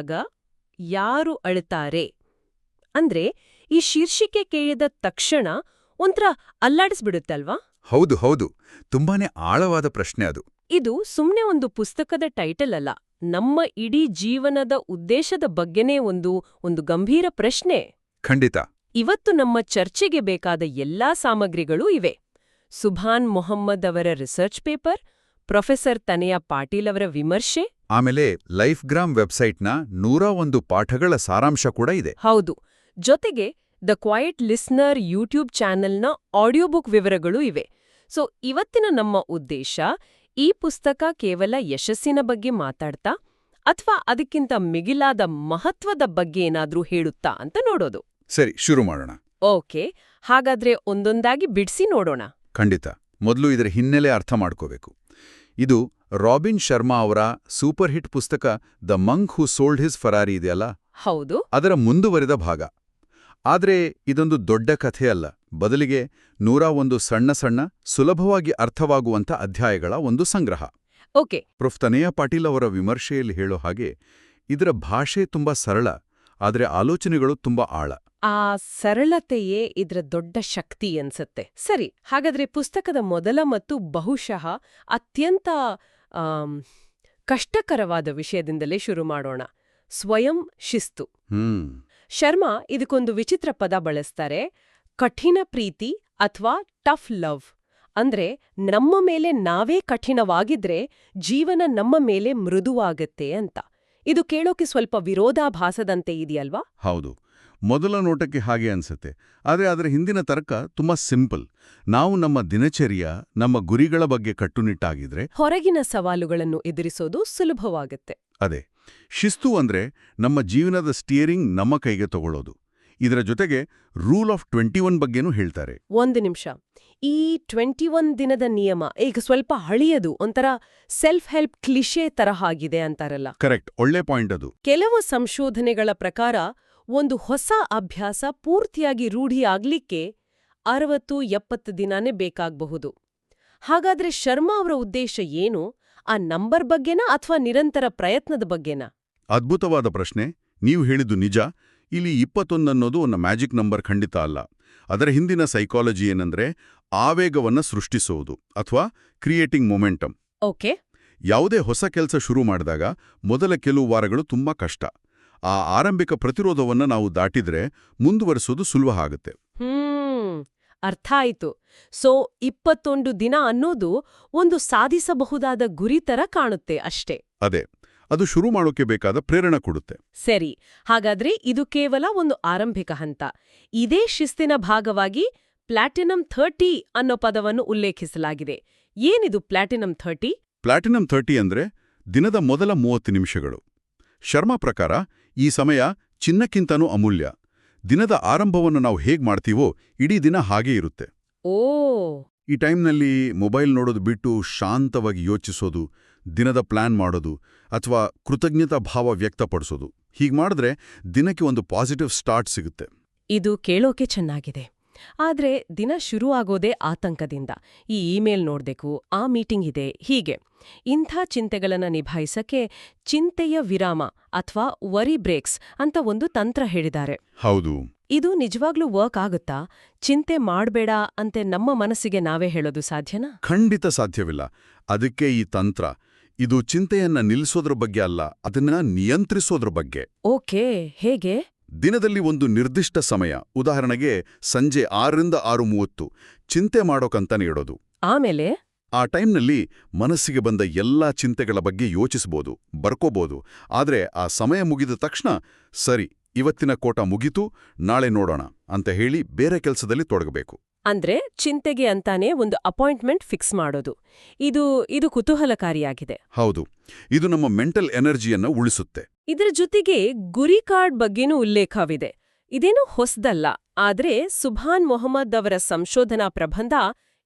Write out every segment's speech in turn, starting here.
ಭಾಗ ಯಾರು ಅಳ್ತಾರೆ ಅಂದ್ರೆ ಈ ಶೀರ್ಷಿಕೆ ಕೇಳಿದ ತಕ್ಷಣ ಒಂಥರ ಅಲ್ಲಾಡಿಸ್ಬಿಡುತ್ತಲ್ವಾ? ಹೌದು ಹೌದು, ತುಂಬಾನೇ ಆಳವಾದ ಪ್ರಶ್ನೆ ಅದು. ಇದು ಸುಮ್ನೆ ಒಂದು ಪುಸ್ತಕದ ಟೈಟಲ್ ಅಲ್ಲ, ನಮ್ಮ ಇಡೀ ಜೀವನದ ಉದ್ದೇಶದ ಬಗ್ಗೆನೇ ಒಂದು ಗಂಭೀರ ಪ್ರಶ್ನೆ. ಖಂಡಿತ. ಇವತ್ತು ನಮ್ಮ ಚರ್ಚೆಗೆ ಬೇಕಾದ ಎಲ್ಲಾ ಸಾಮಗ್ರಿಗಳೂ ಇವೆ. ಸುಭಾನ್ ಮೊಹಮ್ಮದ್ ಅವರ ರಿಸರ್ಚ್ ಪೇಪರ್, ಪ್ರೊಫೆಸರ್ ತನಯ ಪಾಟೀಲ್ ಅವರ ವಿಮರ್ಶೆ, ಆಮೇಲೆ ಲೈಫ್ಗ್ರಾಮ್ ವೆಬ್ಸೈಟ್ನ 101 ಪಾಠಗಳ ಸಾರಾಂಶ ಕೂಡ ಇದೆ. ಹೌದು, ಜೊತೆಗೆ ದ ಕ್ವೈಟ್ ಲಿಸ್ನರ್ ಯೂಟ್ಯೂಬ್ ಚಾನೆಲ್ನ ಆಡಿಯೋ ಬುಕ್ ವಿವರಗಳೂ ಇವೆ. ಸೊ ಇವತ್ತಿನ ನಮ್ಮ ಉದ್ದೇಶ ಈ ಪುಸ್ತಕ ಕೇವಲ ಯಶಸ್ಸಿನ ಬಗ್ಗೆ ಮಾತಾಡ್ತಾ ಅಥವಾ ಅದಕ್ಕಿಂತ ಮಿಗಿಲಾದ ಮಹತ್ವದ ಬಗ್ಗೆ ಏನಾದ್ರೂ ಹೇಳುತ್ತಾ ಅಂತ ನೋಡೋದು. ಸರಿ, ಶುರು ಮಾಡೋಣ. ಓಕೆ, ಹಾಗಾದ್ರೆ ಒಂದೊಂದಾಗಿ ಬಿಡ್ಸಿ ನೋಡೋಣ. ಖಂಡಿತ. ಮೊದಲು ಇದರ ಹಿನ್ನೆಲೆ ಅರ್ಥ ಮಾಡ್ಕೋಬೇಕು. ಇದು ರಾಬಿನ್ ಶರ್ಮಾ ಅವರ ಸೂಪರ್ ಹಿಟ್ ಪುಸ್ತಕ the monk who sold his Ferrari ಇದೆಯಲ್ಲ, ಹೌದು, ಅದರ ಮುಂದುವರಿದ ಭಾಗ. ಆದ್ರೆ ಇದೊಂದು ದೊಡ್ಡ ಕಥೆಯಲ್ಲ, ಬದಲಿಗೆ 101 ಸಣ್ಣ ಸಣ್ಣ ಸುಲಭವಾಗಿ ಅರ್ಥವಾಗುವಂಥ ಅಧ್ಯಾಯಗಳ ಒಂದು ಸಂಗ್ರಹ. ಓಕೆ. ಪ್ರೊಫ್ ತನಯ ಪಾಟೀಲ್ ಅವರ ವಿಮರ್ಶೆಯಲ್ಲಿ ಹೇಳೋ ಹಾಗೆ ಇದರ ಭಾಷೆ ತುಂಬಾ ಸರಳ, ಆದರೆ ಆಲೋಚನೆಗಳು ತುಂಬಾ ಆಳ. ಆ ಸರಳತೆಯೇ ಇದ್ರ ದೊಡ್ಡ ಶಕ್ತಿ ಅನ್ಸತ್ತೆ. ಸರಿ, ಹಾಗಾದ್ರೆ ಪುಸ್ತಕದ ಮೊದಲ ಮತ್ತು ಬಹುಶಃ ಅತ್ಯಂತ ಕಷ್ಟಕರವಾದ ವಿಷಯದಿಂದಲೇ ಶುರು ಮಾಡೋಣ. ಸ್ವಯಂ ಶಿಸ್ತು. ಶರ್ಮಾ ಇದಕ್ಕೊಂದು ವಿಚಿತ್ರ ಪದ ಬಳಸ್ತಾರೆ, ಕಠಿಣ ಪ್ರೀತಿ ಅಥವಾ ಟಫ್ ಲವ್. ಅಂದ್ರೆ ನಮ್ಮ ಮೇಲೆ ನಾವೇ ಕಠಿಣವಾಗಿದ್ರೆ ಜೀವನ ನಮ್ಮ ಮೇಲೆ ಮೃದುವಾಗತ್ತೆ ಅಂತ. ಇದು ಕೇಳೋಕೆ ಸ್ವಲ್ಪ ವಿರೋಧಾಭಾಸದಂತೆ ಇದೆಯಲ್ವಾ? ಹೌದು, ಮೊದಲ ನೋಟಕ್ಕೆ ಹಾಗೆ ಅನ್ಸುತ್ತೆ. ಆದರೆ ಅದರ ಹಿಂದಿನ ತರ್ಕ ತುಂಬಾ ಸಿಂಪಲ್. ನಾವು ನಮ್ಮ ದಿನಚರ್ಯ, ನಮ್ಮ ಗುರಿಗಳ ಬಗ್ಗೆ ಕಟ್ಟುನಿಟ್ಟಾಗಿದ್ರೆ ಹೊರಗಿನ ಸವಾಲುಗಳನ್ನು ಎದುರಿಸೋದು ಸುಲಭವಾಗತ್ತೆ. ಅದೇ ಶಿಸ್ತು ಅಂದ್ರೆ ನಮ್ಮ ಜೀವನದ ಸ್ಟಿಯರಿಂಗ್ ನಮ್ಮ ಕೈಗೆ ತಗೊಳ್ಳೋದು. ಇದರ ಜೊತೆಗೆ ರೂಲ್ ಆಫ್ 21 ಬಗ್ಗೆನೂ ಹೇಳ್ತಾರೆ. ಒಂದು ನಿಮಿಷ, ಈ 21 ದಿನದ ನಿಯಮ ಈಗ ಸ್ವಲ್ಪ ಹಳೆಯದು, ಒಂಥರ ಸೆಲ್ಫ್ ಹೆಲ್ಪ್ ಕ್ಲಿಷೆ ತರಹ ಆಗಿದೆ ಅಂತಾರಲ್ಲ. ಕರೆಕ್ಟ್, ಒಳ್ಳೆ ಪಾಯಿಂಟ್ ಅದು. ಕೆಲವು ಸಂಶೋಧನೆಗಳ ಪ್ರಕಾರ ಒಂದು ಹೊಸ ಅಭ್ಯಾಸ ಪೂರ್ತಿಯಾಗಿ ರೂಢಿಯಾಗ್ಲಿಕ್ಕೆ 60-70 ದಿನಾನೇ ಬೇಕಾಗಬಹುದು. ಹಾಗಾದ್ರೆ ಶರ್ಮಾ ಅವರ ಉದ್ದೇಶ ಏನು? ಆ ನಂಬರ್ ಬಗ್ಗೆನಾ ಅಥವಾ ನಿರಂತರ ಪ್ರಯತ್ನದ ಬಗ್ಗೆನಾ? ಅದ್ಭುತವಾದ ಪ್ರಶ್ನೆ. ನೀವು ಹೇಳಿದ್ದು ನಿಜ. ಇಲ್ಲಿ 21 ಅನ್ನೋದು ಒಂದು ಮ್ಯಾಜಿಕ್ ನಂಬರ್ ಖಂಡಿತ ಅಲ್ಲ. ಅದರ ಹಿಂದಿನ ಸೈಕಾಲಜಿ ಏನಂದ್ರೆ ಆವೇಗವನ್ನ ಸೃಷ್ಟಿಸೋದು ಅಥವಾ ಕ್ರಿಯೇಟಿಂಗ್ ಮೊಮೆಂಟಮ್. ಓಕೆ. ಯಾವುದೇ ಹೊಸ ಕೆಲಸ ಶುರು ಮಾಡಿದಾಗ ಮೊದಲ ಕೆಲವು ವಾರಗಳು ತುಂಬಾ ಕಷ್ಟ. ಆ ಆರಂಭಿಕ ಪ್ರತಿರೋಧವನ್ನ ನಾವು ದಾಟಿದ್ರೆ ಮುಂದುವರಿಸೋದು ಸುಲಭ ಆಗುತ್ತೆ. ಅರ್ಥ ಆಯ್ತು. ಸೊ 21 ದಿನ ಅನ್ನೋದು ಒಂದು ಸಾಧಿಸಬಹುದಾದ ಗುರಿ ತರ ಕಾಣುತ್ತೆ ಅಷ್ಟೇ. ಅದೇ, ಅದು ಶುರು ಮಾಡೋಕೆ ಬೇಕಾದ ಪ್ರೇರಣೆ ಕೊಡುತ್ತೆ. ಸರಿ, ಹಾಗಾದ್ರೆ ಇದು ಕೇವಲ ಒಂದು ಆರಂಭಿಕ ಹಂತ. ಇದೇ ಶಿಸ್ತಿನ ಭಾಗವಾಗಿ ಪ್ಲಾಟಿನಂ 30 ಅನ್ನೋ ಪದವನ್ನು ಉಲ್ಲೇಖಿಸಲಾಗಿದೆ. ಏನಿದು ಪ್ಲಾಟಿನಂ 30? ಪ್ಲಾಟಿನಂ 30 ಅಂದ್ರೆ ದಿನದ ಮೊದಲ 30 ನಿಮಿಷಗಳು. ಶರ್ಮಾ ಪ್ರಕಾರ ಈ ಸಮಯ ಚಿನ್ನಕ್ಕಿಂತನೂ ಅಮೂಲ್ಯ. ದಿನದ ಆರಂಭವನ್ನು ನಾವು ಹೇಗ್ ಮಾಡ್ತೀವೋ ಇಡೀ ದಿನ ಹಾಗೇ ಇರುತ್ತೆ. ಈ ಟೈಮ್ನಲ್ಲಿ ಮೊಬೈಲ್ ನೋಡೋದು ಬಿಟ್ಟು ಶಾಂತವಾಗಿ ಯೋಚಿಸೋದು, ದಿನದ ಪ್ಲಾನ್ ಮಾಡೋದು ಅಥವಾ ಕೃತಜ್ಞತಾ ಭಾವ ವ್ಯಕ್ತಪಡಿಸೋದು. ಹೀಗೆ ಮಾಡಿದ್ರೆ ದಿನಕ್ಕೆ ಒಂದು ಪಾಸಿಟಿವ್ ಸ್ಟಾರ್ಟ್ ಸಿಗುತ್ತೆ. ಇದು ಕೇಳೋಕೆ ಚೆನ್ನಾಗಿದೆ. ಆದ್ರೆ ದಿನ ಶುರು ಆಗೋದೇ ಆತಂಕದಿಂದ. ಈ ಇಮೇಲ್ ನೋಡ್ಬೇಕು, ಆ ಮೀಟಿಂಗ್ ಇದೆ, ಹೀಗೆ ಇಂಥ ಚಿಂತೆಗಳನ್ನ ನಿಭಾಯಿಸಕ್ಕೆ ಚಿಂತೆಯ ವಿರಾಮ ಅಥವಾ ವರಿ ಬ್ರೇಕ್ಸ್ ಅಂತ ಒಂದು ತಂತ್ರ ಹೇಳಿದ್ದಾರೆ. ಹೌದು. ಇದು ನಿಜವಾಗ್ಲೂ ವರ್ಕ್ ಆಗುತ್ತಾ? ಚಿಂತೆ ಮಾಡ್ಬೇಡ ಅಂತೆ ನಮ್ಮ ಮನಸ್ಸಿಗೆ ನಾವೇ ಹೇಳೋದು ಸಾಧ್ಯನಾ? ಖಂಡಿತ ಸಾಧ್ಯವಿಲ್ಲ. ಅದಕ್ಕೆ ಈ ತಂತ್ರ. ಇದು ಚಿಂತೆಯನ್ನ ನಿಲ್ಲಿಸೋದ್ರ ಬಗ್ಗೆ ಅಲ್ಲ, ಅದನ್ನ ನಿಯಂತ್ರಿಸೋದ್ರ ಬಗ್ಗೆ. ಓಕೆ, ಹೇಗೆ? ದಿನದಲ್ಲಿ ಒಂದು ನಿರ್ದಿಷ್ಟ ಸಮಯ, ಉದಾಹರಣೆಗೆ ಸಂಜೆ 6ರಿಂದ 6:30 ಚಿಂತೆ ಮಾಡೋಕಂತ ನೀಡೋದು. ಆಮೇಲೆ ಆ ಟೈಮ್ನಲ್ಲಿ ಮನಸ್ಸಿಗೆ ಬಂದ ಎಲ್ಲಾ ಚಿಂತೆಗಳ ಬಗ್ಗೆ ಯೋಚಿಸ್ಬೋದು, ಬರ್ಕೋಬೋದು. ಆದ್ರೆ ಆ ಸಮಯ ಮುಗಿದ ತಕ್ಷಣ ಸರಿ, ಇವತ್ತಿನ ಕೋಟ ಮುಗೀತು, ನಾಳೆ ನೋಡೋಣ ಅಂತ ಹೇಳಿ ಬೇರೆ ಕೆಲಸದಲ್ಲಿ ತೊಡಗಬೇಕು. ಅಂದ್ರೆ ಚಿಂತೆಗೆ ಅಂತಾನೆ ಒಂದು ಅಪಾಯಿಂಟ್ಮೆಂಟ್ ಫಿಕ್ಸ್ ಮಾಡೋದು. ಇದು ಕುತೂಹಲಕಾರಿಯಾಗಿದೆ. ಹೌದು, ಇದು ನಮ್ಮ ಮೆಂಟಲ್ ಎನರ್ಜಿಯನ್ನ ಉಳಿಸುತ್ತೆ. ಇದರ ಜೊತೆಗೆ ಗುರಿ ಕಾರ್ಡ್ ಬಗ್ಗೆನೂ ಉಲ್ಲೇಖವಿದೆ. ಇದೇನೂ ಹೊಸದಲ್ಲ, ಆದ್ರೆ ಸುಭಾನ್ ಮೊಹಮ್ಮದ್ ಅವರ ಸಂಶೋಧನಾ ಪ್ರಬಂಧ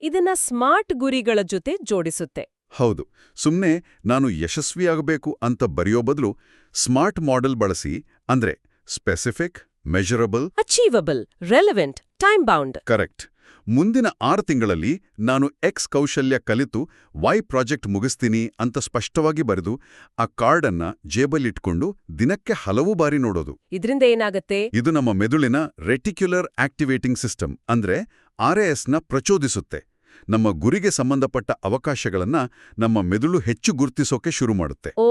ಇದನ್ನ ಸ್ಮಾರ್ಟ್ ಗುರಿಗಳ ಜೊತೆ ಜೋಡಿಸುತ್ತೆ. ಹೌದು, ಸುಮ್ನೆ ನಾನು ಯಶಸ್ವಿಯಾಗಬೇಕು ಅಂತ ಬರೆಯೋ ಬದಲು ಸ್ಮಾರ್ಟ್ ಮಾಡೆಲ್ ಬಳಸಿ, ಅಂದ್ರೆ specific, measurable, achievable, relevant, time bound. Correct. ಮುಂದಿನ 6 ತಿಂಗಳಲ್ಲಿ ನಾನು ಎಕ್ಸ್ ಕೌಶಲ್ಯ ಕಲಿತು ವೈ ಪ್ರಾಜೆಕ್ಟ್ ಮುಗಿಸ್ತೀನಿ ಅಂತ ಸ್ಪಷ್ಟವಾಗಿ ಬರೆದು ಆ ಕಾರ್ಡನ್ನ ಜೇಬಲ್ಲಿಟ್ಕೊಂಡು ದಿನಕ್ಕೆ ಹಲವು ಬಾರಿ ನೋಡೋದು. ಇದ್ರಿಂದ ಏನಾಗತ್ತೆ? ಇದು ನಮ್ಮ ಮೆದುಳಿನ ರೆಟಿಕ್ಯುಲರ್ ಆಕ್ಟಿವೇಟಿಂಗ್ ಸಿಸ್ಟಮ್ ಅಂದ್ರೆ RASನ ಪ್ರಚೋದಿಸುತ್ತೆ. ನಮ್ಮ ಗುರಿಗೆ ಸಂಬಂಧಪಟ್ಟ ಅವಕಾಶಗಳನ್ನ ನಮ್ಮ ಮೆದುಳು ಹೆಚ್ಚು ಗುರ್ತಿಸೋಕೆ ಶುರು ಮಾಡುತ್ತೆ. ಓ,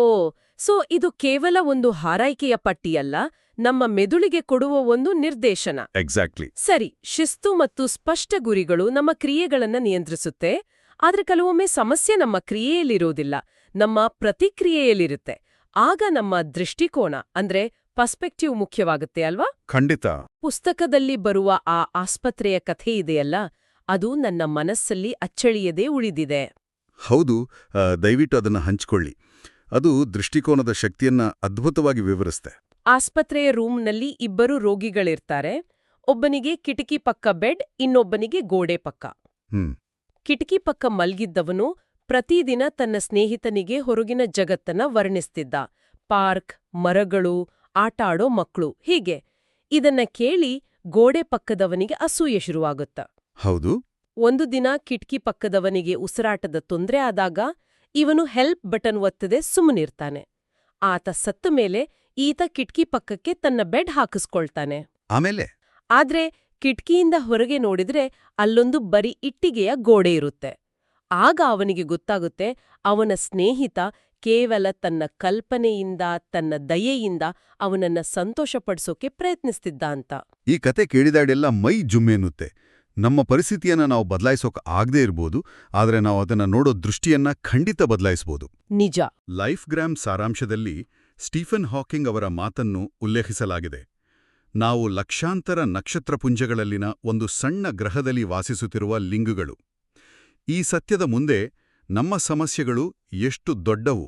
ಸೊ ಇದು ಕೇವಲ ಒಂದು ಹಾರೈಕೆಯ ಪಟ್ಟಿಯಲ್ಲ, ನಮ್ಮ ಮೆದುಳಿಗೆ ಕೊಡುವ ಒಂದು ನಿರ್ದೇಶನ. ಎಕ್ಸಾಕ್ಟ್ಲಿ. ಸರಿ, ಶಿಸ್ತು ಮತ್ತು ಸ್ಪಷ್ಟ ಗುರಿಗಳು ನಮ್ಮ ಕ್ರಿಯೆಗಳನ್ನ ನಿಯಂತ್ರಿಸುತ್ತೆ. ಆದ್ರೆ ಕೆಲವೊಮ್ಮೆ ಸಮಸ್ಯೆ ನಮ್ಮ ಕ್ರಿಯೆಯಲ್ಲಿರೋದಿಲ್ಲ, ನಮ್ಮ ಪ್ರತಿಕ್ರಿಯೆಯಲ್ಲಿರುತ್ತೆ. ಆಗ ನಮ್ಮ ದೃಷ್ಟಿಕೋನ ಅಂದ್ರೆ ಪರ್ಸ್ಪೆಕ್ಟಿವ್ ಮುಖ್ಯವಾಗುತ್ತೆ ಅಲ್ವಾ? ಖಂಡಿತ. ಪುಸ್ತಕದಲ್ಲಿ ಬರುವ ಆ ಆಸ್ಪತ್ರೆಯ ಕಥೆ ಇದೆಯಲ್ಲ, ಅದು ನನ್ನ ಮನಸ್ಸಲ್ಲಿ ಅಚ್ಚಳಿಯದೇ ಉಳಿದಿದೆ. ಹೌದು, ದಯವಿಟ್ಟು ಅದನ್ನ ಹಂಚಿಕೊಳ್ಳಿ. ಅದು ದೃಷ್ಟಿಕೋನದ ಶಕ್ತಿಯನ್ನ ಅದ್ಭುತವಾಗಿ ವಿವರಿಸುತ್ತೆ. ಆಸ್ಪತ್ರೆಯ ರೂಮ್ನಲ್ಲಿ 2 ರೋಗಿಗಳಿರ್ತಾರೆ. ಒಬ್ಬನಿಗೆ ಕಿಟಕಿ ಪಕ್ಕ ಬೆಡ್, ಇನ್ನೊಬ್ಬನಿಗೆ ಗೋಡೆ ಪಕ್ಕ. ಕಿಟಕಿ ಪಕ್ಕ ಮಲ್ಗಿದ್ದವನು ಪ್ರತಿದಿನ ತನ್ನ ಸ್ನೇಹಿತನಿಗೆ ಹೊರಗಿನ ಜಗತ್ತನ್ನ ವರ್ಣಿಸ್ತಿದ್ದ. ಪಾರ್ಕ್, ಮರಗಳು, ಆಟ ಆಡೋ ಮಕ್ಕಳು, ಹೀಗೆ. ಇದನ್ನ ಕೇಳಿ ಗೋಡೆ ಪಕ್ಕದವನಿಗೆ ಅಸೂಯೆ ಶುರುವಾಗುತ್ತ. ಹೌದು. ಒಂದು ದಿನ ಕಿಟಕಿ ಪಕ್ಕದವನಿಗೆ ಉಸಿರಾಟದ ತೊಂದ್ರೆ ಆದಾಗ ಇವನು ಹೆಲ್ಪ್ ಬಟನ್ ಒತ್ತದೆ ಸುಮ್ಮನಿರ್ತಾನೆ. ಆತ ಸತ್ತ ಮೇಲೆ ಈತ ಕಿಟಕಿ ಪಕ್ಕಕ್ಕೆ ತನ್ನ ಬೆಡ್ ಹಾಕಿಸ್ಕೊಳ್ತಾನೆ. ಆಮೇಲೆ ಆದ್ರೆ ಕಿಟಕಿಯಿಂದ ಹೊರಗೆ ನೋಡಿದ್ರೆ ಅಲ್ಲೊಂದು ಬರೀ ಇಟ್ಟಿಗೆಯ ಗೋಡೆ ಇರುತ್ತೆ. ಆಗ ಅವನಿಗೆ ಗೊತ್ತಾಗುತ್ತೆ, ಅವನ ಸ್ನೇಹಿತ ಕೇವಲ ತನ್ನ ಕಲ್ಪನೆಯಿಂದ, ತನ್ನ ದಯೆಯಿಂದ ಅವನನ್ನ ಸಂತೋಷಪಡಿಸೋಕೆ ಪ್ರಯತ್ನಿಸ್ತಿದ್ದ ಅಂತ. ಈ ಕತೆ ಕೇಳಿದಾಡೆಲ್ಲ ಮೈ ಜುಮ್ಮೆನ್ನುತ್ತೆ. ನಮ್ಮ ಪರಿಸ್ಥಿತಿಯನ್ನ ನಾವು ಬದಲಾಯಿಸೋಕೆ ಆಗದೇ ಇರ್ಬೋದು, ಆದರೆ ನಾವು ಅದನ್ನ ನೋಡೋ ದೃಷ್ಟಿಯನ್ನ ಖಂಡಿತ ಬದಲಾಯಿಸಬಹುದು. ನಿಜ. ಲೈಫ್ಗ್ರಾಮ್ ಸಾರಾಂಶದಲ್ಲಿ ಸ್ಟೀಫನ್ ಹಾಕಿಂಗ್ ಅವರ ಮಾತನ್ನು ಉಲ್ಲೇಖಿಸಲಾಗಿದೆ. ನಾವು ಲಕ್ಷಾಂತರ ನಕ್ಷತ್ರಪುಂಜಗಳಲ್ಲಿನ ಒಂದು ಸಣ್ಣ ಗ್ರಹದಲ್ಲಿ ವಾಸಿಸುತ್ತಿರುವ ಲಿಂಗುಗಳು. ಈ ಸತ್ಯದ ಮುಂದೆ ನಮ್ಮ ಸಮಸ್ಯೆಗಳು ಎಷ್ಟು ದೊಡ್ಡವು.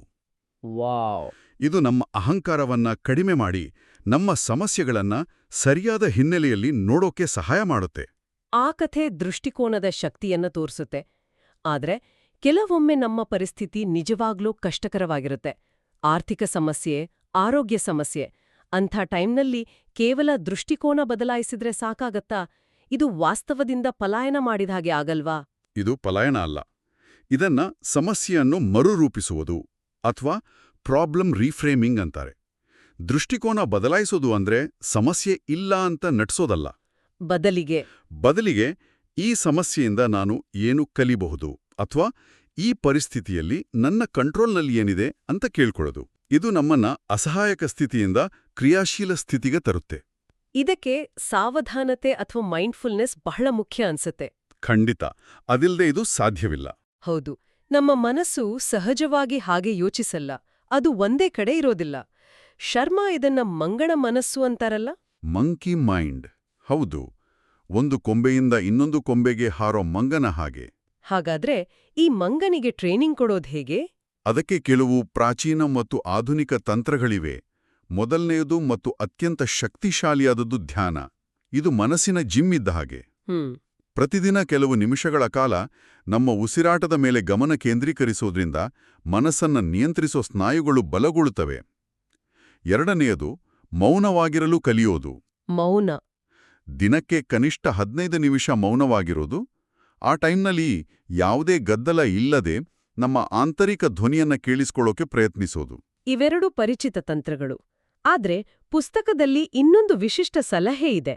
ವಾವ್! ಇದು ನಮ್ಮ ಅಹಂಕಾರವನ್ನ ಕಡಿಮೆ ಮಾಡಿ ನಮ್ಮ ಸಮಸ್ಯೆಗಳನ್ನ ಸರಿಯಾದ ಹಿನ್ನೆಲೆಯಲ್ಲಿ ನೋಡೋಕೆ ಸಹಾಯ ಮಾಡುತ್ತೆ. ಆ ಕಥೆ ದೃಷ್ಟಿಕೋನದ ಶಕ್ತಿಯನ್ನ ತೋರಿಸುತ್ತೆ. ಆದ್ರೆ ಕೆಲವೊಮ್ಮೆ ನಮ್ಮ ಪರಿಸ್ಥಿತಿ ನಿಜವಾಗ್ಲೂ ಕಷ್ಟಕರವಾಗಿರುತ್ತೆ. ಆರ್ಥಿಕ ಸಮಸ್ಯೆ, ಆರೋಗ್ಯ ಸಮಸ್ಯೆ. ಅಂಥ ಟೈಮ್ನಲ್ಲಿ ಕೇವಲ ದೃಷ್ಟಿಕೋನ ಬದಲಾಯಿಸಿದ್ರೆ ಸಾಕಾಗತ್ತಾ? ಇದು ವಾಸ್ತವದಿಂದ ಪಲಾಯನ ಮಾಡಿದ ಹಾಗೆ ಆಗಲ್ವಾ? ಇದು ಪಲಾಯನ ಅಲ್ಲ. ಇದನ್ನ ಸಮಸ್ಯೆಯನ್ನು ಮರುರೂಪಿಸುವುದು ಅಥವಾ ಪ್ರಾಬ್ಲಮ್ ರೀಫ್ರೇಮಿಂಗ್ ಅಂತಾರೆ. ದೃಷ್ಟಿಕೋನ ಬದಲಾಯಿಸೋದು ಅಂದ್ರೆ ಸಮಸ್ಯೆ ಇಲ್ಲ ಅಂತ ನಡ್ಸೋದಲ್ಲ. ಬದಲಿಗೆ ಈ ಸಮಸ್ಯೆಯಿಂದ ನಾನು ಏನು ಕಲಿಬಹುದು ಅಥವಾ ಈ ಪರಿಸ್ಥಿತಿಯಲ್ಲಿ ನನ್ನ ಕಂಟ್ರೋಲ್ನಲ್ಲಿ ಏನಿದೆ ಅಂತ ಕೇಳ್ಕೊಳ್ಳೋದು. ಇದು ನಮ್ಮನ್ನ ಅಸಹಾಯಕ ಸ್ಥಿತಿಯಿಂದ ಕ್ರಿಯಾಶೀಲ ಸ್ಥಿತಿಗೆ ತರುತ್ತೆ. ಇದಕ್ಕೆ ಸಾವಧಾನತೆ ಅಥವಾ ಮೈಂಡ್ಫುಲ್ನೆಸ್ ಬಹಳ ಮುಖ್ಯ ಅನ್ಸುತ್ತೆ. ಖಂಡಿತ. ಅದಿಲ್ಲದೆ ಇದು ಸಾಧ್ಯವಿಲ್ಲ. ಹೌದು. ನಮ್ಮ ಮನಸ್ಸು ಸಹಜವಾಗಿ ಹಾಗೆ ಯೋಚಿಸಲ್ಲ. ಅದು ಒಂದೇ ಕಡೆ ಇರೋದಿಲ್ಲ. ಶರ್ಮಾ ಇದನ್ನ ಮಂಗನ ಮನಸ್ಸು ಅಂತಾರಲ್ಲ. Monkey mind. ಹೌದು, ಒಂದು ಕೊಂಬೆಯಿಂದ ಇನ್ನೊಂದು ಕೊಂಬೆಗೆ ಹಾರೋ ಮಂಗನ ಹಾಗೆ. ಹಾಗಾದ್ರೆ ಈ ಮಂಗನಿಗೆ ಟ್ರೈನಿಂಗ್ ಕೊಡೋದು ಹೇಗೆ? ಅದಕ್ಕೆ ಕೆಲವು ಪ್ರಾಚೀನ ಮತ್ತು ಆಧುನಿಕ ತಂತ್ರಗಳಿವೆ. ಮೊದಲನೆಯದು ಮತ್ತು ಅತ್ಯಂತ ಶಕ್ತಿಶಾಲಿಯಾದದ್ದು ಧ್ಯಾನ. ಇದು ಮನಸ್ಸಿನ ಜಿಮ್ ಇದ್ದ ಹಾಗೆ. ಪ್ರತಿದಿನ ಕೆಲವು ನಿಮಿಷಗಳ ಕಾಲ ನಮ್ಮ ಉಸಿರಾಟದ ಮೇಲೆ ಗಮನ ಕೇಂದ್ರೀಕರಿಸೋದ್ರಿಂದ ಮನಸ್ಸನ್ನ ನಿಯಂತ್ರಿಸೋ ಸ್ನಾಯುಗಳು ಬಲಗೊಳ್ಳುತ್ತವೆ. ಎರಡನೆಯದು ಮೌನವಾಗಿರಲು ಕಲಿಯೋದು. ಮೌನ. ದಿನಕ್ಕೆ ಕನಿಷ್ಠ 15 ನಿಮಿಷ ಮೌನವಾಗಿರೋದು. ಆ ಟೈಮ್ನಲ್ಲಿ ಯಾವುದೇ ಗದ್ದಲ ಇಲ್ಲದೆ ನಮ್ಮ ಆಂತರಿಕ ಧ್ವನಿಯನ್ನ ಕೇಳಿಸ್ಕೊಳ್ಳೋಕೆ ಪ್ರಯತ್ನಿಸೋದು. ಇವೆರಡು ಪರಿಚಿತ ತಂತ್ರಗಳು. ಆದ್ರೆ ಪುಸ್ತಕದಲ್ಲಿ ಇನ್ನೊಂದು ವಿಶಿಷ್ಟ ಸಲಹೆ ಇದೆ.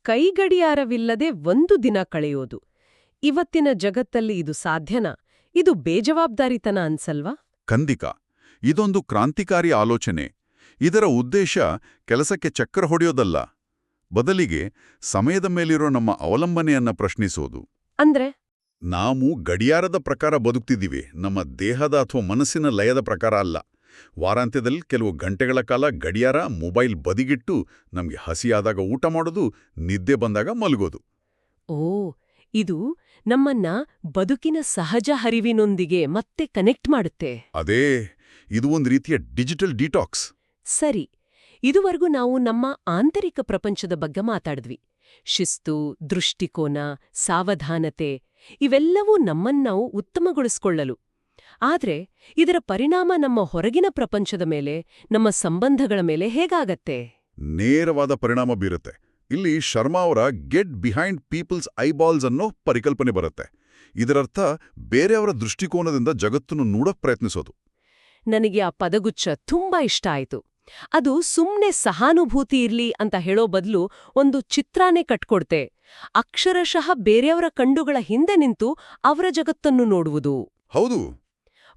ಕೈಗಡಿಯಾರವಿಲ್ಲದೆ 1 ದಿನ ಕಳೆಯೋದು. ಇವತ್ತಿನ ಜಗತ್ತಲ್ಲಿ ಇದು ಸಾಧ್ಯನಾ? ಇದು ಬೇಜವಾಬ್ದಾರಿತನ ಅನ್ಸಲ್ವಾ? ಖಂಡಿತ. ಇದೊಂದು ಕ್ರಾಂತಿಕಾರಿ ಆಲೋಚನೆ. ಇದರ ಉದ್ದೇಶ ಕೆಲಸಕ್ಕೆ ಚಕ್ರ ಹೊಡೆಯೋದಲ್ಲ, ಬದಲಿಗೆ ಸಮಯದ ಮೇಲಿರೋ ನಮ್ಮ ಅವಲಂಬನೆಯನ್ನ ಪ್ರಶ್ನಿಸೋದು. ಅಂದ್ರೆ ನಾವು ಗಡಿಯಾರದ ಪ್ರಕಾರ ಬದುಕ್ತಿದ್ದೀವಿ, ನಮ್ಮ ದೇಹದ ಅಥವಾ ಮನಸ್ಸಿನ ಲಯದ ಪ್ರಕಾರ ಅಲ್ಲ. ವಾರಾಂತ್ಯದಲ್ಲಿ ಕೆಲವು ಗಂಟೆಗಳ ಕಾಲ ಗಡಿಯಾರ, ಮೊಬೈಲ್ ಬದಿಗಿಟ್ಟು ನಮ್ಗೆ ಹಸಿಯಾದಾಗ ಊಟ ಮಾಡೋದು, ನಿದ್ದೆ ಬಂದಾಗ ಮಲಗೋದು. ಓ, ಇದು ನಮ್ಮನ್ನ ಬದುಕಿನ ಸಹಜ ಹರಿವಿನೊಂದಿಗೆ ಮತ್ತೆ ಕನೆಕ್ಟ್ ಮಾಡುತ್ತೆ. ಅದೇ, ಇದು ಒಂದು ರೀತಿಯ ಡಿಜಿಟಲ್ ಡಿಟಾಕ್ಸ್. ಸರಿ, ಇದುವರೆಗೂ ನಾವು ನಮ್ಮ ಆಂತರಿಕ ಪ್ರಪಂಚದ ಬಗ್ಗೆ ಮಾತಾಡಿದ್ವಿ. ಶಿಸ್ತು, ದೃಷ್ಟಿಕೋನ, ಸಾವಧಾನತೆ ಇವೆಲ್ಲವೂ ನಮ್ಮನ್ನಾವು ಉತ್ತಮಗೊಳಿಸ್ಕೊಳ್ಳಲು. ಆದ್ರೆ ಇದರ ಪರಿಣಾಮ ನಮ್ಮ ಹೊರಗಿನ ಪ್ರಪಂಚದ ಮೇಲೆ, ನಮ್ಮ ಸಂಬಂಧಗಳ ಮೇಲೆ ಹೇಗಾಗತ್ತೆ? ನೇರವಾದ ಪರಿಣಾಮ ಬೀರುತ್ತೆ. ಇಲ್ಲಿ ಶರ್ಮಾ ಅವರ ಗೆಟ್ ಬಿಹೈಂಡ್ ಪೀಪಲ್ಸ್ ಐಬಾಲ್ಸ್ ಅನ್ನೋ ಪರಿಕಲ್ಪನೆ ಬರುತ್ತೆ. ಇದರರ್ಥ ಬೇರೆಯವರ ದೃಷ್ಟಿಕೋನದಿಂದ ಜಗತ್ತನ್ನು ನೋಡಕ್ ಪ್ರಯತ್ನಿಸೋದು. ನನಗೆ ಆ ಪದಗುಚ್ಛ ತುಂಬಾ ಇಷ್ಟ ಆಯ್ತು. ಅದು ಸುಮ್ನೆ ಸಹಾನುಭೂತಿ ಇರ್ಲಿ ಅಂತ ಹೇಳೋ ಬದಲು ಒಂದು ಚಿತ್ರಾನೇ ಕಟ್ಕೊಡ್ತೆ. ಅಕ್ಷರಶಃ ಬೇರೆಯವರ ಕಣ್ಣುಗಳ ಹಿಂದೆ ನಿಂತು ಅವರ ಜಗತ್ತನ್ನು ನೋಡುವುದು. ಹೌದು.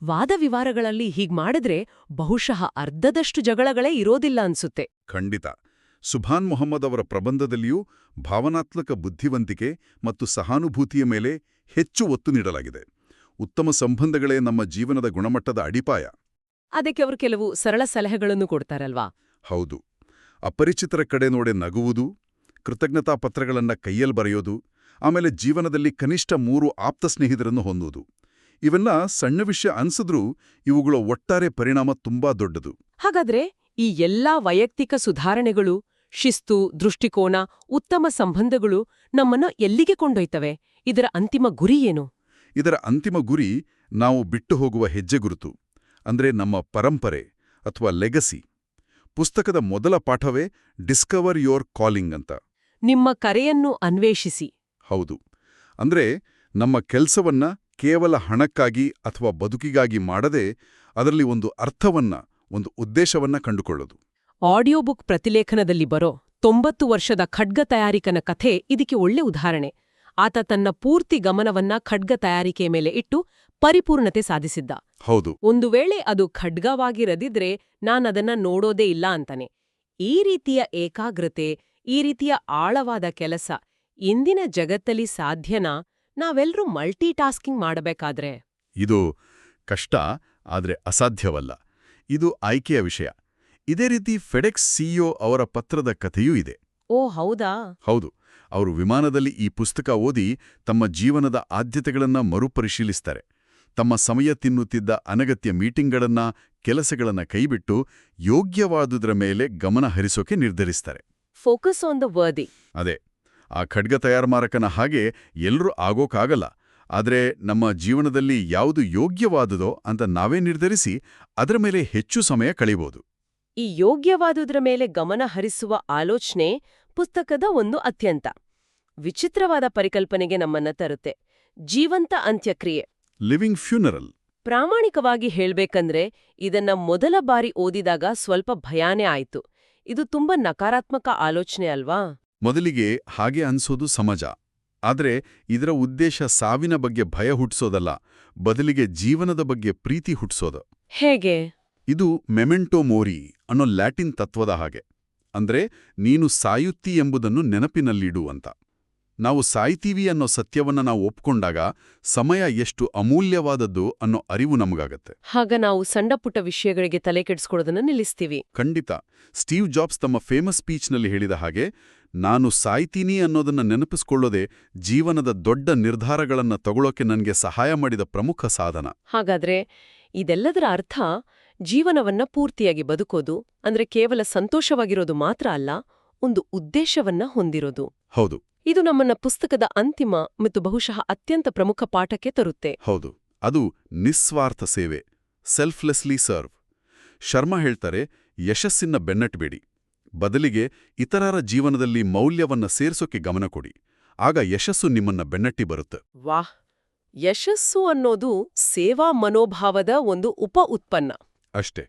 ವಾದವಿವಾರಗಳಲ್ಲಿ ಹೀಗ್ ಮಾಡಿದ್ರೆ ಬಹುಶಃ ಅರ್ಧದಷ್ಟು ಜಗಳಗಳೇ ಇರೋದಿಲ್ಲ ಅನ್ಸುತ್ತೆ. ಖಂಡಿತ. ಸುಭಾನ್ ಮೊಹಮ್ಮದ್ ಅವರ ಪ್ರಬಂಧದಲ್ಲಿಯೂ ಭಾವನಾತ್ಮಕ ಬುದ್ಧಿವಂತಿಕೆ ಮತ್ತು ಸಹಾನುಭೂತಿಯ ಮೇಲೆ ಹೆಚ್ಚು ಒತ್ತು ನೀಡಲಾಗಿದೆ. ಉತ್ತಮ ಸಂಬಂಧಗಳೇ ನಮ್ಮ ಜೀವನದ ಗುಣಮಟ್ಟದ ಅಡಿಪಾಯ. ಅದಕ್ಕೆ ಅವರು ಕೆಲವು ಸರಳ ಸಲಹೆಗಳನ್ನು ಕೊಡ್ತಾರಲ್ವಾ? ಹೌದು. ಅಪರಿಚಿತರ ಕಡೆ ನೋಡೆ ನಗುವುದು, ಕೃತಜ್ಞತಾ ಪತ್ರಗಳನ್ನ ಕೈಯಲ್ಲಿ ಬರೆಯೋದು, ಆಮೇಲೆ ಜೀವನದಲ್ಲಿ ಕನಿಷ್ಠ 3 ಆಪ್ತ ಸ್ನೇಹಿತರನ್ನು ಹೊಂದುವುದು. ಇವೆಲ್ಲ ಸಣ್ಣ ವಿಷಯ ಅನ್ಸಿದ್ರೂ ಇವುಗಳ ಒಟ್ಟಾರೆ ಪರಿಣಾಮ ತುಂಬಾ ದೊಡ್ಡದು. ಹಾಗಾದ್ರೆ ಈ ಎಲ್ಲಾ ವೈಯಕ್ತಿಕ ಸುಧಾರಣೆಗಳು, ಶಿಸ್ತು, ದೃಷ್ಟಿಕೋನ, ಉತ್ತಮ ಸಂಬಂಧಗಳು ನಮ್ಮನ್ನ ಎಲ್ಲಿಗೆ ಕೊಂಡೊಯ್ತವೆ? ಇದರ ಅಂತಿಮ ಗುರಿ ಏನು? ಇದರ ಅಂತಿಮ ಗುರಿ ನಾವು ಬಿಟ್ಟು ಹೋಗುವ ಹೆಜ್ಜೆಗುರುತು, ಅಂದ್ರೆ ನಮ್ಮ ಪರಂಪರೆ ಅಥವಾ ಲೆಗಸಿ. ಪುಸ್ತಕದ ಮೊದಲ ಪಾಠವೇ ಡಿಸ್ಕವರ್ ಯೋರ್ ಕಾಲಿಂಗ್ ಅಂತ. ನಿಮ್ಮ ಕರೆಯನ್ನು ಅನ್ವೇಷಿಸಿ. ಹೌದು. ಅಂದ್ರೆ ನಮ್ಮ ಕೆಲಸವನ್ನ ಕೇವಲ ಹಣಕ್ಕಾಗಿ ಅಥವಾ ಬದುಕಿಗಾಗಿ ಮಾಡದೆ ಅದರಲ್ಲಿ ಒಂದು ಅರ್ಥವನ್ನ, ಒಂದು ಉದ್ದೇಶವನ್ನ ಕಂಡುಕೊಳ್ಳೋದು. ಆಡಿಯೋ ಬುಕ್ ಪ್ರತಿಲೇಖನದಲ್ಲಿ ಬರೋ 90 ವರ್ಷದ ಖಡ್ಗ ತಯಾರಿಕನ ಕಥೆ ಇದಕ್ಕೆ ಒಳ್ಳೆ ಉದಾಹರಣೆ. ಆತ ತನ್ನ ಪೂರ್ತಿ ಗಮನವನ್ನ ಖಡ್ಗ ತಯಾರಿಕೆ ಮೇಲೆ ಇಟ್ಟು ಪರಿಪೂರ್ಣತೆ ಸಾಧಿಸಿದ್ದ. ಹೌದು. ಒಂದು ವೇಳೆ ಅದು ಖಡ್ಗವಾಗಿರದಿದ್ರೆ ನಾನದನ್ನ ನೋಡೋದೇ ಇಲ್ಲ ಅಂತಾನೆ. ಈ ರೀತಿಯ ಏಕಾಗ್ರತೆ, ಈ ರೀತಿಯ ಆಳವಾದ ಕೆಲಸ ಇಂದಿನ ಜಗತ್ತಲ್ಲಿ ಸಾಧ್ಯನಾ? ನಾವೆಲ್ಲರೂ ಮಲ್ಟಿ ಟಾಸ್ಕಿಂಗ್ ಮಾಡಬೇಕಾದ್ರೆ? ಇದು ಕಷ್ಟ, ಆದ್ರೆ ಅಸಾಧ್ಯವಲ್ಲ. ಇದು ಆಯ್ಕೆಯ ವಿಷಯ. ಇದೇ ರೀತಿ ಫೆಡೆಕ್ಸ್ ಸಿಇಒ ಅವರ ಪತ್ರದ ಕಥೆಯೂ ಇದೆ. ಓ ಹೌದಾ? ಹೌದು. ಅವರು ವಿಮಾನದಲ್ಲಿ ಈ ಪುಸ್ತಕ ಓದಿ ತಮ್ಮ ಜೀವನದ ಆದ್ಯತೆಗಳನ್ನ ಮರುಪರಿಶೀಲಿಸ್ತಾರೆ. ತಮ್ಮ ಸಮಯ ತಿನ್ನುತ್ತಿದ್ದ ಅನಗತ್ಯ ಮೀಟಿಂಗ್ಗಳನ್ನ, ಕೆಲಸಗಳನ್ನ ಕೈಬಿಟ್ಟು ಯೋಗ್ಯವಾದುದರ ಮೇಲೆ ಗಮನ ಹರಿಸೋಕೆ ನಿರ್ಧರಿಸ್ತಾರೆ. Focus on the worthy. ಅದೇ, ಆ ಖಡ್ಗ ತಯಾರಮಾರಕನ ಹಾಗೆ ಎಲ್ರೂ ಆಗೋಕ್ಕಾಗಲ್ಲ. ಆದ್ರೆ ನಮ್ಮ ಜೀವನದಲ್ಲಿ ಯಾವುದು ಯೋಗ್ಯವಾದುದೋ ಅಂತ ನಾವೇ ನಿರ್ಧರಿಸಿ ಅದರ ಮೇಲೆ ಹೆಚ್ಚು ಸಮಯ ಕಳೀಬೋದು. ಈ ಯೋಗ್ಯವಾದುದರ ಮೇಲೆ ಗಮನ ಹರಿಸುವ ಆಲೋಚನೆ ಪುಸ್ತಕದ ಒಂದು ಅತ್ಯಂತ ವಿಚಿತ್ರವಾದ ಪರಿಕಲ್ಪನೆಗೆ ನಮ್ಮನ್ನ ತರುತ್ತೆ. ಜೀವಂತ ಅಂತ್ಯಕ್ರಿಯೆ, ಲಿವಿಂಗ್ ಫ್ಯೂನರಲ್. ಪ್ರಾಮಾಣಿಕವಾಗಿ ಹೇಳ್ಬೇಕಂದ್ರೆ ಇದನ್ನ ಮೊದಲ ಬಾರಿ ಓದಿದಾಗ ಸ್ವಲ್ಪ ಭಯಾನೇ ಆಯ್ತು. ಇದು ತುಂಬಾ ನಕಾರಾತ್ಮಕ ಆಲೋಚನೆ ಅಲ್ವಾ? ಮೊದಲಿಗೆ ಹಾಗೆ ಅನ್ಸೋದು ಸಮಾಜ. ಆದ್ರೆ ಇದರ ಉದ್ದೇಶ ಸಾವಿನ ಬಗ್ಗೆ ಭಯ ಹುಟ್ಟಿಸೋದಲ್ಲ, ಬದಲಿಗೆ ಜೀವನದ ಬಗ್ಗೆ ಪ್ರೀತಿ ಹುಟ್ಟಿಸೋದು. ಹೇಗೆ? ಇದು ಮೆಮೆಂಟೋ ಮೋರಿ ಅನ್ನೋ ಲ್ಯಾಟಿನ್ ತತ್ವದ ಹಾಗೆ. ಅಂದ್ರೆ ನೀನು ಸಾಯುತ್ತಿ ಎಂಬುದನ್ನು ನೆನಪಿನಲ್ಲಿಡು ಅಂತ. ನಾವು ಸಾಯ್ತೀವಿ ಅನ್ನೋ ಸತ್ಯವನ್ನ ನಾವು ಒಪ್ಕೊಂಡಾಗ ಸಮಯ ಎಷ್ಟು ಅಮೂಲ್ಯವಾದದ್ದು ಅನ್ನೋ ಅರಿವು ನಮಗಾಗತ್ತೆ. ಆಗ ನಾವು ಸಣ್ಣಪುಟ್ಟ ವಿಷಯಗಳಿಗೆ ತಲೆ ಕೆಡಿಸ್ಕೊಳ್ಳೋದನ್ನ ನಿಲ್ಲಿಸ್ತೀವಿ. ಖಂಡಿತ. ಸ್ಟೀವ್ ಜಾಬ್ಸ್ ತಮ್ಮ ಫೇಮಸ್ ಸ್ಪೀಚ್ನಲ್ಲಿ ಹೇಳಿದ ಹಾಗೆ, ನಾನು ಸಾಯ್ತೀನಿ ಅನ್ನೋದನ್ನ ನೆನಪಿಸ್ಕೊಳ್ಳೋದೇ ಜೀವನದ ದೊಡ್ಡ ನಿರ್ಧಾರಗಳನ್ನ ತಗೊಳ್ಳೋಕೆ ನನ್ಗೆ ಸಹಾಯ ಮಾಡಿದ ಪ್ರಮುಖ ಸಾಧನ. ಹಾಗಾದ್ರೆ ಇದೆಲ್ಲದರ ಅರ್ಥ ಜೀವನವನ್ನ ಪೂರ್ತಿಯಾಗಿ ಬದುಕೋದು ಅಂದ್ರೆ ಕೇವಲ ಸಂತೋಷವಾಗಿರೋದು ಮಾತ್ರ ಅಲ್ಲ, ಒಂದು ಉದ್ದೇಶವನ್ನ ಹೊಂದಿರೋದು. ಹೌದು. ಇದು ನಮ್ಮನ್ನ ಪುಸ್ತಕದ ಅಂತಿಮ ಮತ್ತು ಬಹುಶಃ ಅತ್ಯಂತ ಪ್ರಮುಖ ಪಾಠಕ್ಕೆ ತರುತ್ತೆ. ಹೌದು. ಅದು ನಿಸ್ವಾರ್ಥ ಸೇವೆ, ಸೆಲ್ಫ್ಲೆಸ್ಲಿ ಸರ್ವ್. ಶರ್ಮಾ ಹೇಳ್ತಾರೆ, ಯಶಸ್ಸಿನ ಬೆನ್ನಟ್ಬೇಡಿ, ಬದಲಿಗೆ ಇತರರ ಜೀವನದಲ್ಲಿ ಮೌಲ್ಯವನ್ನ ಸೇರ್ಸೋಕೆ ಗಮನ ಕೊಡಿ. ಆಗ ಯಶಸ್ಸು ನಿಮ್ಮನ್ನ ಬೆನ್ನಟ್ಟಿ ಬರುತ್ತೆ. ವಾಹ್! ಯಶಸ್ಸು ಅನ್ನೋದು ಸೇವಾ ಮನೋಭಾವದ ಒಂದು ಉಪ ಉತ್ಪನ್ನ ಅಷ್ಟೇ.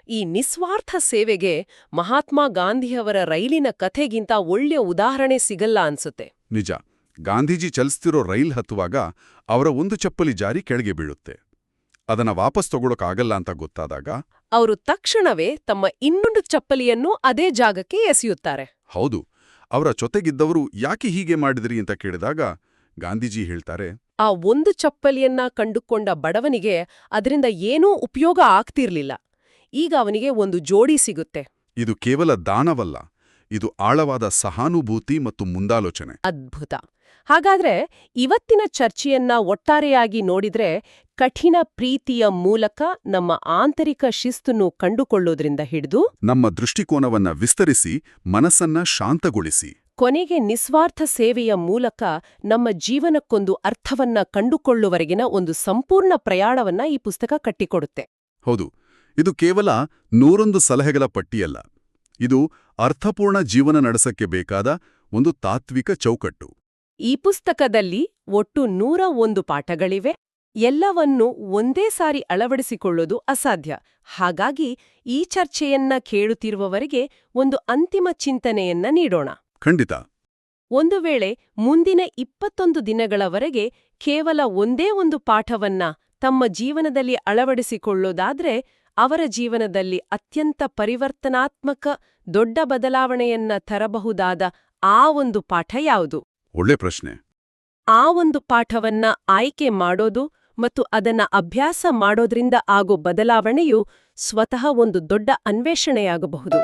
ಈ ನಿಸ್ವಾರ್ಥ ಸೇವೆಗೆ ಮಹಾತ್ಮ ಗಾಂಧಿಯವರ ರೈಲಿನ ಕಥೆಗಿಂತ ಒಳ್ಳೆಯ ಉದಾಹರಣೆ ಸಿಗಲ್ಲ ಅನ್ಸುತ್ತೆ. ನಿಜ. ಗಾಂಧೀಜಿ ಚಲಿಸ್ತಿರೋ ರೈಲ್ ಹತ್ತುವಾಗ ಅವರ ಒಂದು ಚಪ್ಪಲಿ ಜಾರಿ ಕೆಳಗೆ ಬೀಳುತ್ತೆ. ಅದನ್ನ ವಾಪಸ್ ತಗೊಳಕ್ಕಾಗಲ್ಲ ಅಂತ ಗೊತ್ತಾದಾಗ ಅವರು ತಕ್ಷಣವೇ ತಮ್ಮ ಇನ್ನೊಂದು ಚಪ್ಪಲಿಯನ್ನು ಅದೇ ಜಾಗಕ್ಕೆ ಎಸೆಯುತ್ತಾರೆ. ಹೌದು. ಅವರ ಜೊತೆಗಿದ್ದವರು ಯಾಕೆ ಹೀಗೆ ಮಾಡಿದ್ರಿ ಅಂತ ಕೇಳಿದಾಗ ಗಾಂಧೀಜಿ ಹೇಳ್ತಾರೆ, ಆ ಒಂದು ಚಪ್ಪಲಿಯನ್ನ ಕಂಡುಕೊಂಡ ಬಡವನಿಗೆ ಅದರಿಂದ ಏನೂ ಉಪಯೋಗ ಆಗ್ತಿರ್ಲಿಲ್ಲ. ಈಗ ಅವನಿಗೆ ಒಂದು ಜೋಡಿ ಸಿಗುತ್ತೆ. ಇದು ಕೇವಲ ದಾನವಲ್ಲ, ಇದು ಆಳವಾದ ಸಹಾನುಭೂತಿ ಮತ್ತು ಮುಂದಾಲೋಚನೆ. ಅದ್ಭುತ. ಹಾಗಾದ್ರೆ ಇವತ್ತಿನ ಚರ್ಚೆಯನ್ನ ಒಟ್ಟಾರೆಯಾಗಿ ನೋಡಿದ್ರೆ ಕಠಿಣ ಪ್ರೀತಿಯ ಮೂಲಕ ನಮ್ಮ ಆಂತರಿಕ ಶಿಸ್ತನ್ನು ಕಂಡುಕೊಳ್ಳೋದ್ರಿಂದ ಹಿಡಿದು ನಮ್ಮ ದೃಷ್ಟಿಕೋನವನ್ನ ವಿಸ್ತರಿಸಿ ಮನಸ್ಸನ್ನ ಶಾಂತಗೊಳಿಸಿ ಕೊನೆಗೆ ನಿಸ್ವಾರ್ಥ ಸೇವೆಯ ಮೂಲಕ ನಮ್ಮ ಜೀವನಕ್ಕೊಂದು ಅರ್ಥವನ್ನ ಕಂಡುಕೊಳ್ಳುವವರೆಗಿನ ಒಂದು ಸಂಪೂರ್ಣ ಪ್ರಯಾಣವನ್ನ ಈ ಪುಸ್ತಕ ಕಟ್ಟಿಕೊಡುತ್ತೆ. ಹೌದು. ಇದು ಕೇವಲ 101 ಸಲಹೆಗಳ ಪಟ್ಟಿಯಲ್ಲ. ಇದು ಅರ್ಥಪೂರ್ಣ ಜೀವನ ನಡೆಸಕ್ಕೆ ಬೇಕಾದ ಒಂದು ತಾತ್ವಿಕ ಚೌಕಟ್ಟು. ಈ ಪುಸ್ತಕದಲ್ಲಿ ಒಟ್ಟು 101 ಪಾಠಗಳಿವೆ. ಎಲ್ಲವನ್ನೂ ಒಂದೇ ಸಾರಿ ಅಳವಡಿಸಿಕೊಳ್ಳೋದು ಅಸಾಧ್ಯ. ಹಾಗಾಗಿ ಈ ಚರ್ಚೆಯನ್ನ ಕೇಳುತ್ತಿರುವವರಿಗೆ ಒಂದು ಅಂತಿಮ ಚಿಂತನೆಯನ್ನ ನೀಡೋಣ. ಖಂಡಿತ. ಒಂದು ವೇಳೆ ಮುಂದಿನ 21 ದಿನಗಳವರೆಗೆ ಕೇವಲ ಒಂದೇ ಒಂದು ಪಾಠವನ್ನ ತಮ್ಮ ಜೀವನದಲ್ಲಿ ಅಳವಡಿಸಿಕೊಳ್ಳೋದಾದ್ರೆ ಅವರ ಜೀವನದಲ್ಲಿ ಅತ್ಯಂತ ಪರಿವರ್ತನಾತ್ಮಕ ದೊಡ್ಡ ಬದಲಾವಣೆಯನ್ನ ತರಬಹುದಾದ ಆ ಒಂದು ಪಾಠ ಯಾವುದು? ಒಳ್ಳೆ ಪ್ರಶ್ನೆ. ಆ ಒಂದು ಪಾಠವನ್ನ ಆಯ್ಕೆ ಮಾಡೋದು ಮತ್ತು ಅದನ್ನ ಅಭ್ಯಾಸ ಮಾಡೋದ್ರಿಂದ ಆಗೋ ಬದಲಾವಣೆಯು ಸ್ವತಃ ಒಂದು ದೊಡ್ಡ ಅನ್ವೇಷಣೆಯಾಗಬಹುದು.